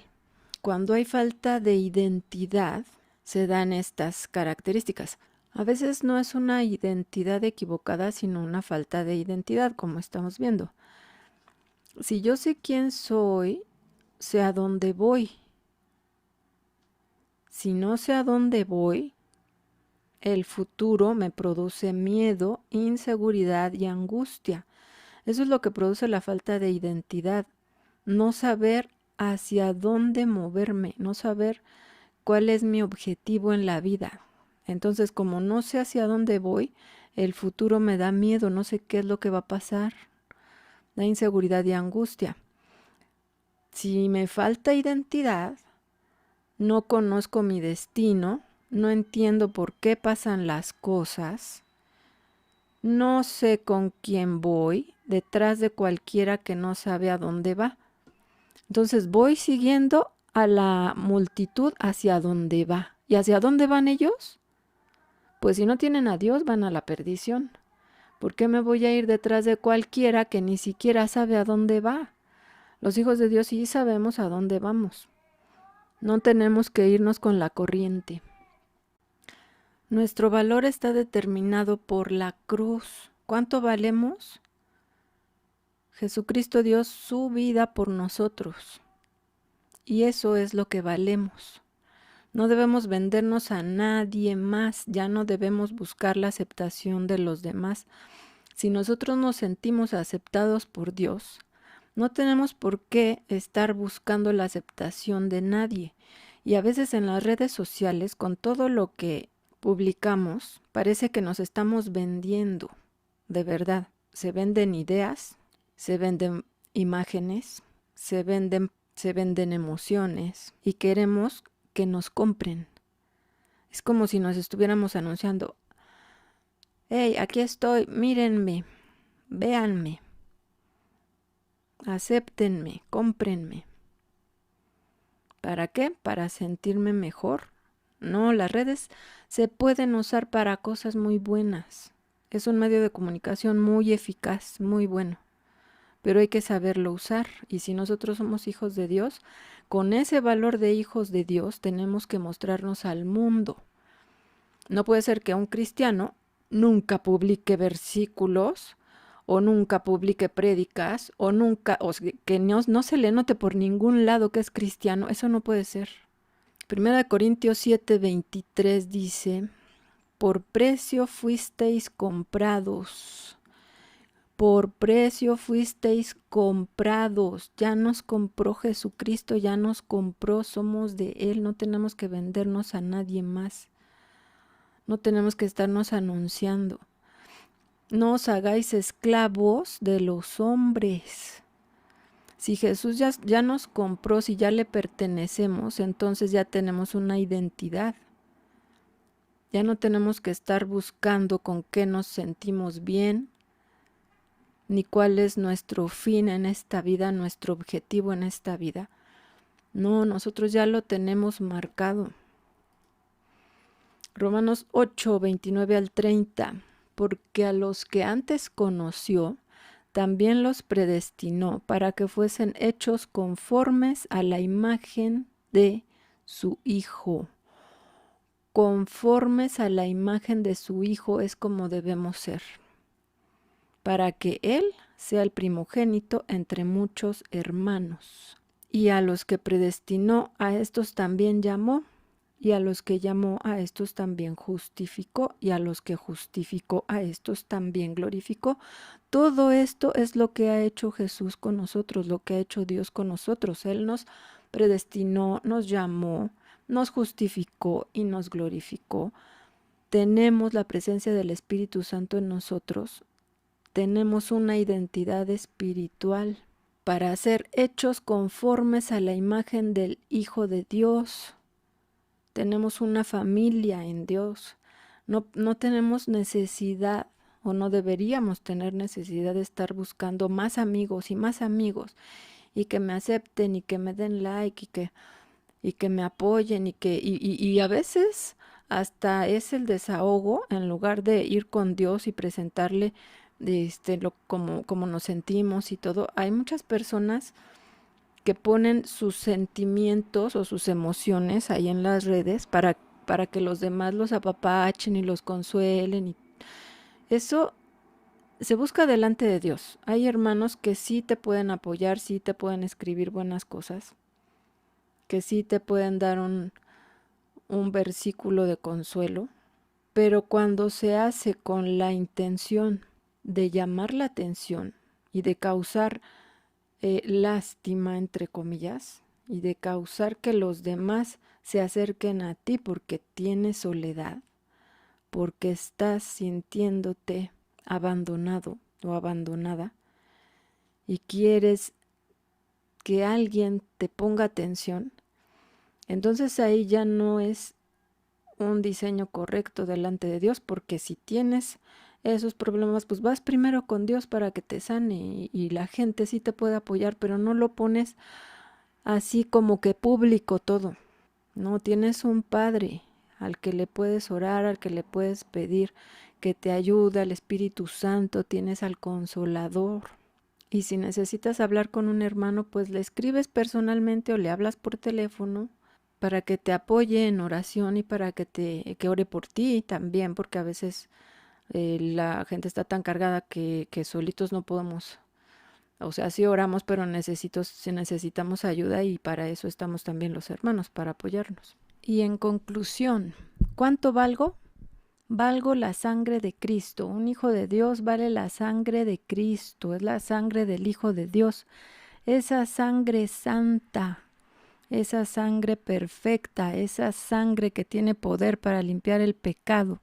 Cuando hay falta de identidad, se dan estas características. A veces no es una identidad equivocada, sino una falta de identidad, como estamos viendo. Si yo sé quién soy, sé a dónde voy. Si no sé a dónde voy, el futuro me produce miedo, inseguridad y angustia. Eso es lo que produce la falta de identidad. No saber hacia dónde moverme, no saber cuál es mi objetivo en la vida. Entonces, como no sé hacia dónde voy, el futuro me da miedo, no sé qué es lo que va a pasar. Da inseguridad y angustia. Si me falta identidad, no conozco mi destino, no entiendo por qué pasan las cosas, no sé con quién voy, detrás de cualquiera que no sabe a dónde va. Entonces voy siguiendo a la multitud hacia dónde va. ¿Y hacia dónde van ellos? Pues si no tienen a Dios, van a la perdición. ¿Por qué me voy a ir detrás de cualquiera que ni siquiera sabe a dónde va? Los hijos de Dios sí sabemos a dónde vamos. No tenemos que irnos con la corriente. Nuestro valor está determinado por la cruz. ¿Cuánto valemos? Jesucristo dio su vida por nosotros. Y eso es lo que valemos. No debemos vendernos a nadie más, ya no debemos buscar la aceptación de los demás. Si nosotros nos sentimos aceptados por Dios, no tenemos por qué estar buscando la aceptación de nadie. Y a veces en las redes sociales, con todo lo que publicamos, parece que nos estamos vendiendo, de verdad. Se venden ideas, se venden imágenes, se venden emociones y queremos que nos compren. Es como si nos estuviéramos anunciando: hey, aquí estoy, mírenme, véanme, acéptenme, cómprenme. ¿Para qué? Para sentirme mejor. No, las redes se pueden usar para cosas muy buenas. Es un medio de comunicación muy eficaz, muy bueno. Pero hay que saberlo usar. Y si nosotros somos hijos de Dios, con ese valor de hijos de Dios tenemos que mostrarnos al mundo. No puede ser que un cristiano nunca publique versículos o nunca publique prédicas o que no se le note por ningún lado que es cristiano. Eso no puede ser. 1 Corintios 7:23 dice: por precio fuisteis comprados. Por precio fuisteis comprados. Ya nos compró Jesucristo, ya nos compró, somos de Él. No tenemos que vendernos a nadie más. No tenemos que estarnos anunciando. No os hagáis esclavos de los hombres. Si Jesús ya nos compró, si ya le pertenecemos, entonces ya tenemos una identidad. Ya no tenemos que estar buscando con qué nos sentimos bien, ni cuál es nuestro fin en esta vida, nuestro objetivo en esta vida. No, nosotros ya lo tenemos marcado. Romanos 8, 29 al 30. Porque a los que antes conoció, también los predestinó para que fuesen hechos conformes a la imagen de su Hijo. Conformes a la imagen de su Hijo es como debemos ser, para que Él sea el primogénito entre muchos hermanos. Y a los que predestinó, a estos también llamó, y a los que llamó, a estos también justificó, y a los que justificó, a estos también glorificó. Todo esto es lo que ha hecho Jesús con nosotros, lo que ha hecho Dios con nosotros. Él nos predestinó, nos llamó, nos justificó y nos glorificó. Tenemos la presencia del Espíritu Santo en nosotros. Tenemos una identidad espiritual para ser hechos conformes a la imagen del Hijo de Dios. Tenemos una familia en Dios. No tenemos necesidad o no deberíamos tener necesidad de estar buscando más amigos y que me acepten y que me den like y que me apoyen y a veces hasta es el desahogo en lugar de ir con Dios y presentarle como nos sentimos y todo. Hay muchas personas que ponen sus sentimientos o sus emociones ahí en las redes para que los demás los apapachen y los consuelen. Y eso se busca delante de Dios. Hay hermanos que sí te pueden apoyar, sí te pueden escribir buenas cosas, que sí te pueden dar un versículo de consuelo, pero cuando se hace con la intención de llamar la atención y de causar lástima, entre comillas, y de causar que los demás se acerquen a ti porque tienes soledad, porque estás sintiéndote abandonado o abandonada y quieres que alguien te ponga atención, entonces ahí ya no es un diseño correcto delante de Dios, porque si tienes esos problemas, pues vas primero con Dios para que te sane y la gente sí te puede apoyar, pero no lo pones así como que público todo. No, tienes un Padre al que le puedes orar, al que le puedes pedir que te ayude, al Espíritu Santo, tienes al Consolador. Y si necesitas hablar con un hermano, pues le escribes personalmente o le hablas por teléfono para que te apoye en oración y para que ore por ti también, porque a veces la gente está tan cargada que solitos no podemos. O sea, sí oramos, pero si necesitamos ayuda y para eso estamos también los hermanos, para apoyarnos. Y en conclusión, ¿cuánto valgo? Valgo la sangre de Cristo. Un hijo de Dios vale la sangre de Cristo, es la sangre del Hijo de Dios. Esa sangre santa, esa sangre perfecta, esa sangre que tiene poder para limpiar el pecado,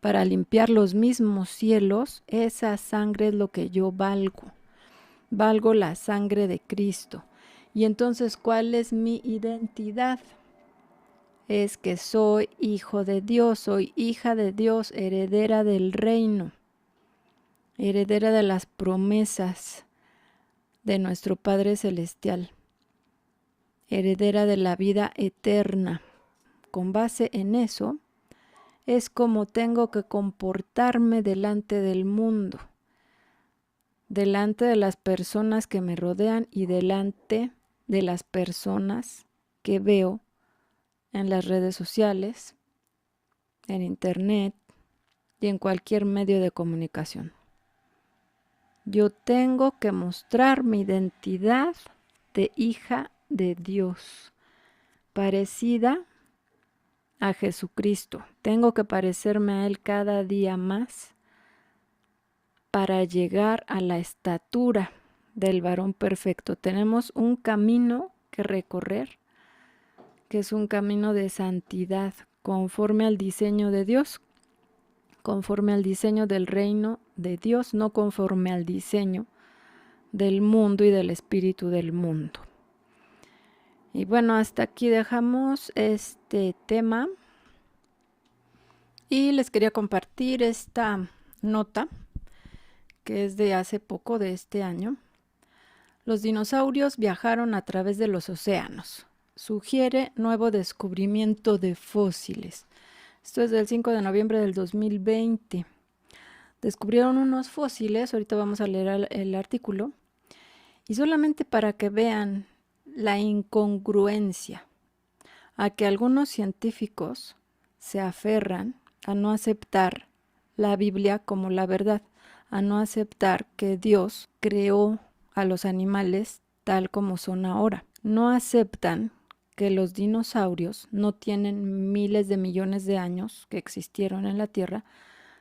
para limpiar los mismos cielos, esa sangre es lo que yo valgo. Valgo la sangre de Cristo. Y entonces, ¿cuál es mi identidad? Es que soy hijo de Dios, soy hija de Dios, heredera del reino, heredera de las promesas de nuestro Padre Celestial, heredera de la vida eterna. Con base en eso, es como tengo que comportarme delante del mundo, delante de las personas que me rodean y delante de las personas que veo en las redes sociales, en internet y en cualquier medio de comunicación. Yo tengo que mostrar mi identidad de hija de Dios, parecida a Jesucristo. Tengo que parecerme a Él cada día más para llegar a la estatura del varón perfecto. Tenemos un camino que recorrer, que es un camino de santidad, conforme al diseño de Dios, conforme al diseño del reino de Dios, no conforme al diseño del mundo y del espíritu del mundo. Y bueno, hasta aquí dejamos este tema y les quería compartir esta nota que es de hace poco, de este año. Los dinosaurios viajaron a través de los océanos. Sugiere nuevo descubrimiento de fósiles. Esto es del 5 de noviembre del 2020. Descubrieron unos fósiles, ahorita vamos a leer el artículo, y solamente para que vean la incongruencia a que algunos científicos se aferran a no aceptar la Biblia como la verdad, a no aceptar que Dios creó a los animales tal como son ahora. No aceptan que los dinosaurios no tienen miles de millones de años que existieron en la Tierra,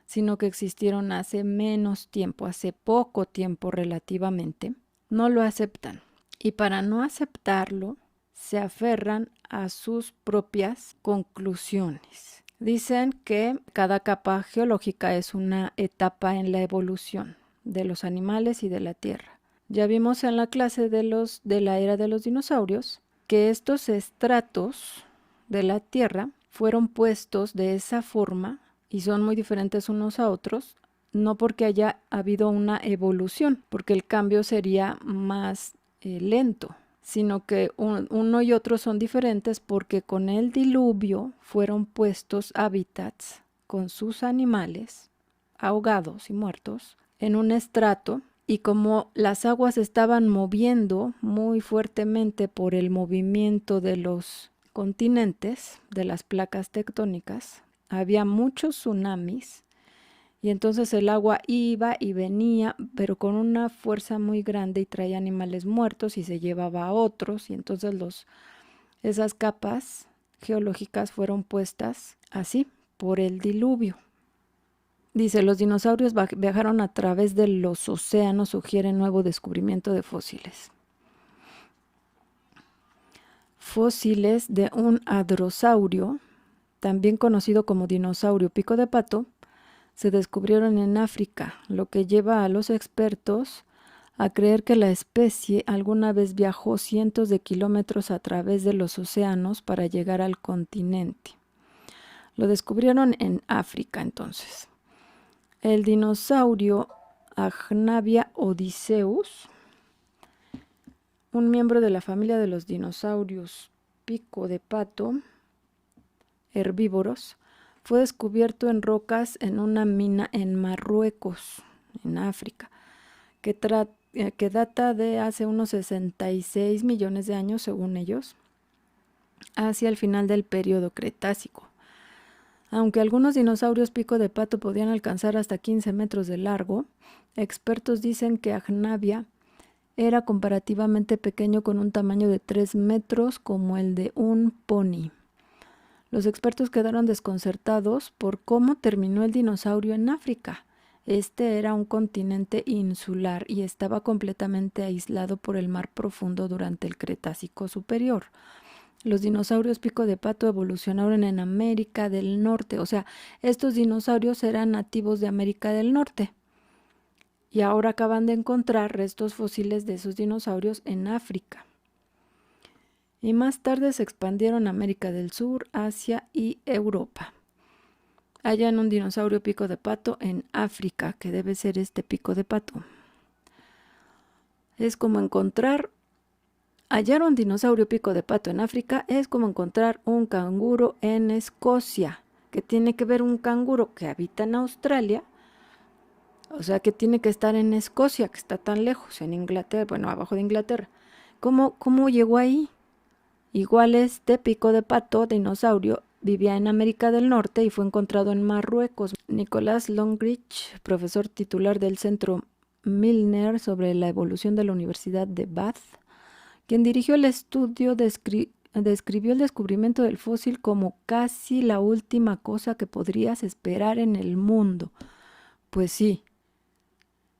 sino que existieron hace menos tiempo, hace poco tiempo relativamente. No lo aceptan. Y para no aceptarlo, se aferran a sus propias conclusiones. Dicen que cada capa geológica es una etapa en la evolución de los animales y de la Tierra. Ya vimos en la clase de la era de los dinosaurios que estos estratos de la Tierra fueron puestos de esa forma y son muy diferentes unos a otros, no porque haya habido una evolución, porque el cambio sería más lento, sino que uno y otro son diferentes porque con el diluvio fueron puestos hábitats con sus animales ahogados y muertos en un estrato, y como las aguas estaban moviendo muy fuertemente por el movimiento de los continentes, de las placas tectónicas, había muchos tsunamis. Y entonces el agua iba y venía, pero con una fuerza muy grande y traía animales muertos y se llevaba a otros. Y entonces esas capas geológicas fueron puestas así por el diluvio. Dice, los dinosaurios viajaron a través de los océanos, sugiere nuevo descubrimiento de fósiles. Fósiles de un hadrosaurio, también conocido como dinosaurio pico de pato, se descubrieron en África, lo que lleva a los expertos a creer que la especie alguna vez viajó cientos de kilómetros a través de los océanos para llegar al continente. Lo descubrieron en África entonces. El dinosaurio Agnavia odysseus, un miembro de la familia de los dinosaurios pico de pato, herbívoros, fue descubierto en rocas en una mina en Marruecos, en África, que data de hace unos 66 millones de años, según ellos, hacia el final del período Cretácico. Aunque algunos dinosaurios pico de pato podían alcanzar hasta 15 metros de largo, expertos dicen que Agnavia era comparativamente pequeño, con un tamaño de 3 metros como el de un pony. Los expertos quedaron desconcertados por cómo terminó el dinosaurio en África. Este era un continente insular y estaba completamente aislado por el mar profundo durante el Cretácico superior. Los dinosaurios pico de pato evolucionaron en América del Norte, o sea, estos dinosaurios eran nativos de América del Norte. Y ahora acaban de encontrar restos fósiles de esos dinosaurios en África. Y más tarde se expandieron a América del Sur, Asia y Europa. Hallan un dinosaurio pico de pato en África, que debe ser este pico de pato. Es como hallar un dinosaurio pico de pato en África es como encontrar un canguro en Escocia. ¿Qué tiene que ver un canguro que habita en Australia? O sea, que tiene que estar en Escocia, que está tan lejos, en Inglaterra, bueno, abajo de Inglaterra. ¿Cómo llegó ahí? Igual este pico de pato dinosaurio vivía en América del Norte y fue encontrado en Marruecos. Nicholas Longridge, profesor titular del Centro Milner sobre la evolución de la Universidad de Bath, quien dirigió el estudio, describió el descubrimiento del fósil como casi la última cosa que podrías esperar en el mundo. Pues sí,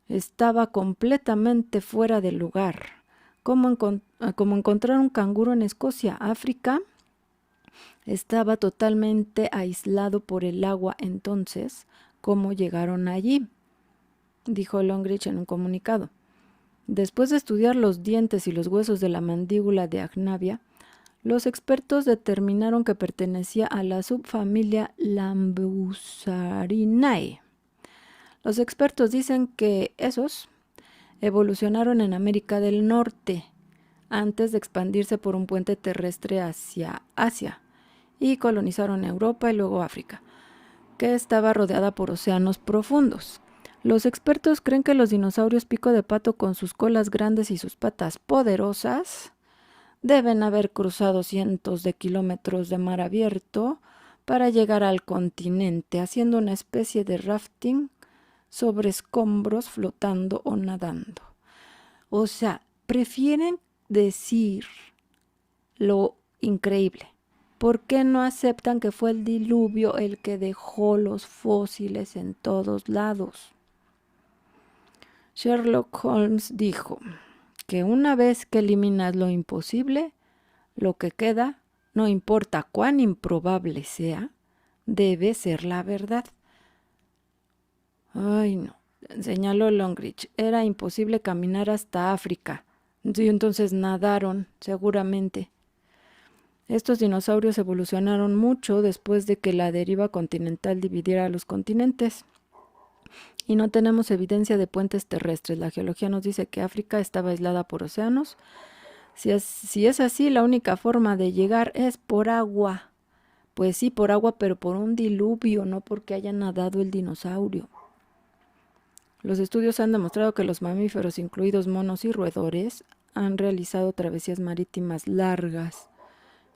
estaba completamente fuera de lugar. Como encontrar un canguro en Escocia, África estaba totalmente aislado por el agua entonces, cómo llegaron allí, dijo Longridge en un comunicado. Después de estudiar los dientes y los huesos de la mandíbula de Agnavia, los expertos determinaron que pertenecía a la subfamilia Lambusarinae. Los expertos dicen que esos evolucionaron en América del Norte antes de expandirse por un puente terrestre hacia Asia y colonizaron Europa y luego África, que estaba rodeada por océanos profundos. Los expertos creen que los dinosaurios pico de pato con sus colas grandes y sus patas poderosas deben haber cruzado cientos de kilómetros de mar abierto para llegar al continente, haciendo una especie de rafting sobre escombros, flotando o nadando. O sea, prefieren decir lo increíble. ¿Por qué no aceptan que fue el diluvio el que dejó los fósiles en todos lados? Sherlock Holmes dijo que una vez que eliminas lo imposible, lo que queda, no importa cuán improbable sea, debe ser la verdad. Ay, no, señaló Longridge, era imposible caminar hasta África. Y entonces nadaron, seguramente. Estos dinosaurios evolucionaron mucho después de que la deriva continental dividiera los continentes. Y no tenemos evidencia de puentes terrestres. La geología nos dice que África estaba aislada por océanos. Si es así, la única forma de llegar es por agua. Pues sí, por agua, pero por un diluvio, no porque haya nadado el dinosaurio. Los estudios han demostrado que los mamíferos, incluidos monos y roedores, han realizado travesías marítimas largas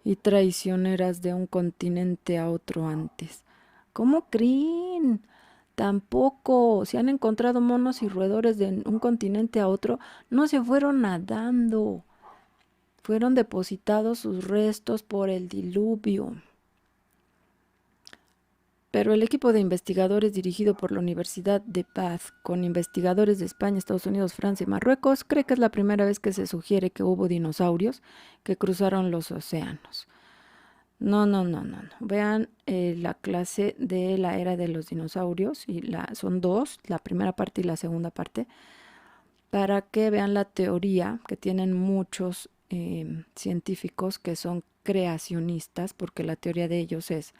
y traicioneras de un continente a otro antes. ¿Cómo creen? Tampoco. Si han encontrado monos y roedores de un continente a otro, no se fueron nadando. Fueron depositados sus restos por el diluvio. Pero el equipo de investigadores dirigido por la Universidad de Bath, con investigadores de España, Estados Unidos, Francia y Marruecos, cree que es la primera vez que se sugiere que hubo dinosaurios que cruzaron los océanos. No. Vean la clase de la era de los dinosaurios, y son dos, la primera parte y la segunda parte, para que vean la teoría que tienen muchos científicos que son creacionistas, porque la teoría de ellos es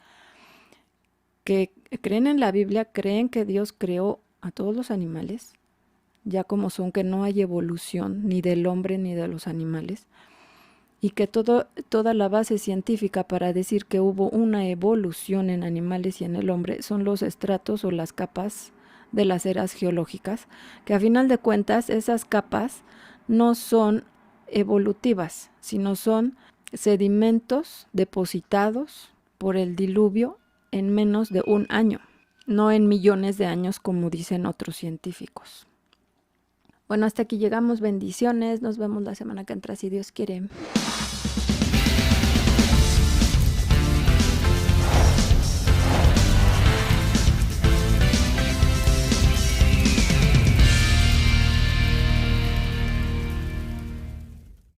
que creen en la Biblia, creen que Dios creó a todos los animales, ya como son, que no hay evolución ni del hombre ni de los animales, y que toda la base científica para decir que hubo una evolución en animales y en el hombre son los estratos o las capas de las eras geológicas, que a final de cuentas esas capas no son evolutivas, sino son sedimentos depositados por el diluvio en menos de un año, no en millones de años como dicen otros científicos. Bueno, hasta aquí llegamos. Bendiciones. Nos vemos la semana que entra si Dios quiere.